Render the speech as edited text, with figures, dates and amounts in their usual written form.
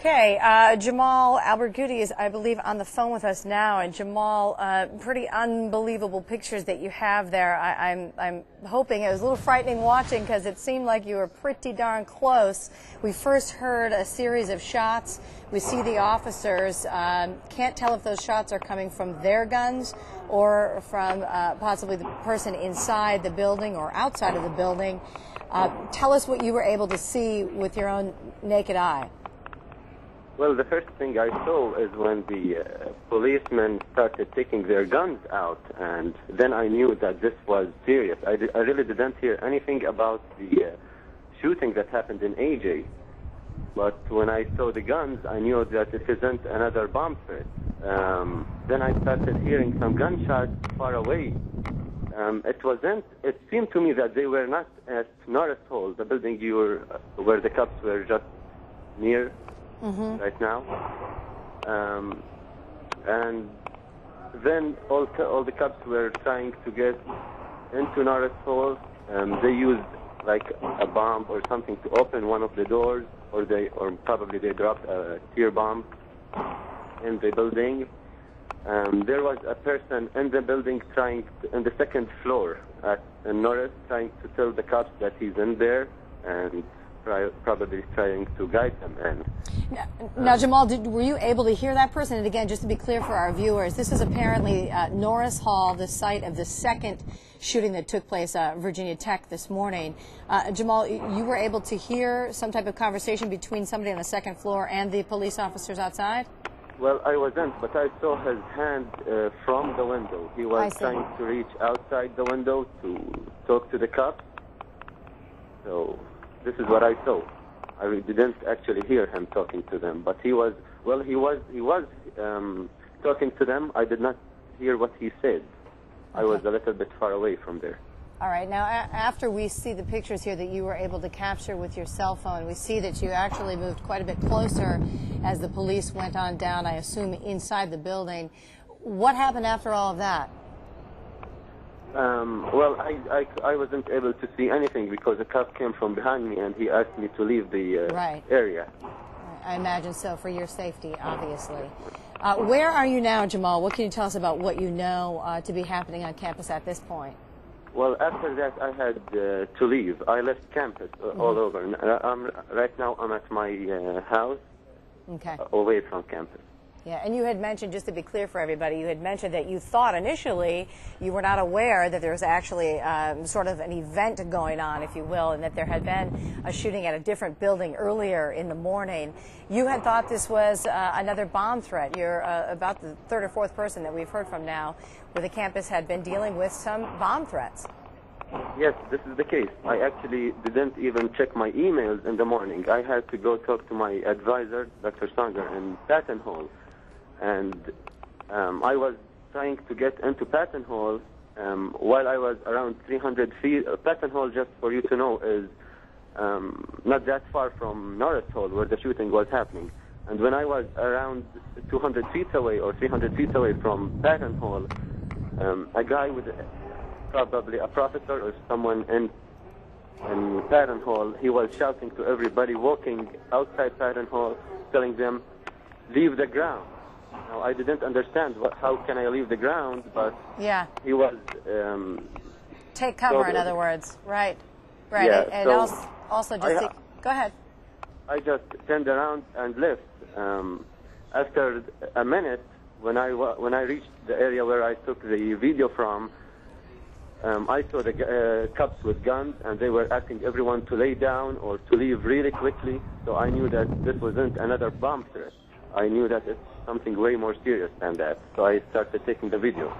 Okay, Jamal Albert Goody is, I believe, on the phone with us now. And Jamal, pretty unbelievable pictures that you have there. I'm hoping it was a little frightening watching because it seemed like you were pretty darn close. We first heard a series of shots. We see the officers. Can't tell if those shots are coming from their guns or from possibly the person inside the building or outside of the building. Tell us what you were able to see with your own naked eye. Well, the first thing I saw is when the policemen started taking their guns out, and then I knew that this was serious. I really didn't hear anything about the shooting that happened in AJ, but when I saw the guns, I knew that it isn't another bomb threat. Then I started hearing some gunshots far away. It seemed to me that they were not at Norris Hall, the building where the cops were just near. Right now, and then all the cops were trying to get into Norris Hall. They used like a bomb or something to open one of the doors, or probably they dropped a tear bomb in the building. There was a person in the building in the second floor in Norris, trying to tell the cops that he's in there and probably trying to guide them in. Now, Jamal, were you able to hear that person? And again, just to be clear for our viewers, this is apparently Norris Hall, the site of the second shooting that took place at Virginia Tech this morning. Jamal, you were able to hear some type of conversation between somebody on the second floor and the police officers outside? Well, I wasn't, but I saw his hand from the window. He was trying to reach outside the window to talk to the cops. So this is what I saw. I didn't actually hear him talking to them, but he was talking to them. I did not hear what he said. I was a little bit far away from there. All right. Now, after we see the pictures here that you were able to capture with your cell phone, we see that you actually moved quite a bit closer as the police went on down, I assume, inside the building. What happened after all of that? Well, I wasn't able to see anything because a cop came from behind me and he asked me to leave the area. I imagine so, for your safety, obviously. Where are you now, Jamal? What can you tell us about what you know to be happening on campus at this point? Well, after that, I had to leave. I left campus all over. Right now, I'm at my house, away from campus. Yeah, and you had mentioned, just to be clear for everybody, you had mentioned that you thought initially you were not aware that there was actually sort of an event going on, if you will, and that there had been a shooting at a different building earlier in the morning. You had thought this was another bomb threat. You're about the third or fourth person that we've heard from now where the campus had been dealing with some bomb threats. Yes, this is the case. I actually didn't even check my emails in the morning. I had to go talk to my advisor, Dr. Sanger, in Patton Hall. And I was trying to get into Patton Hall while I was around 300 feet. Patton Hall, just for you to know, is not that far from Norris Hall, where the shooting was happening. And when I was around 200 feet away or 300 feet away from Patton Hall, a guy with probably a professor or someone in Patton Hall, he was shouting to everybody walking outside Patton Hall, telling them, leave the ground. Now, I didn't understand how can I leave the ground, but he was... take cover, in other words. Right. Yeah, and so also just... go ahead. I just turned around and left. After a minute, when I reached the area where I took the video from, I saw the cops with guns, and they were asking everyone to lay down or to leave really quickly. So I knew that this wasn't another bomb threat. I knew that it's something way more serious than that. So I started taking the video.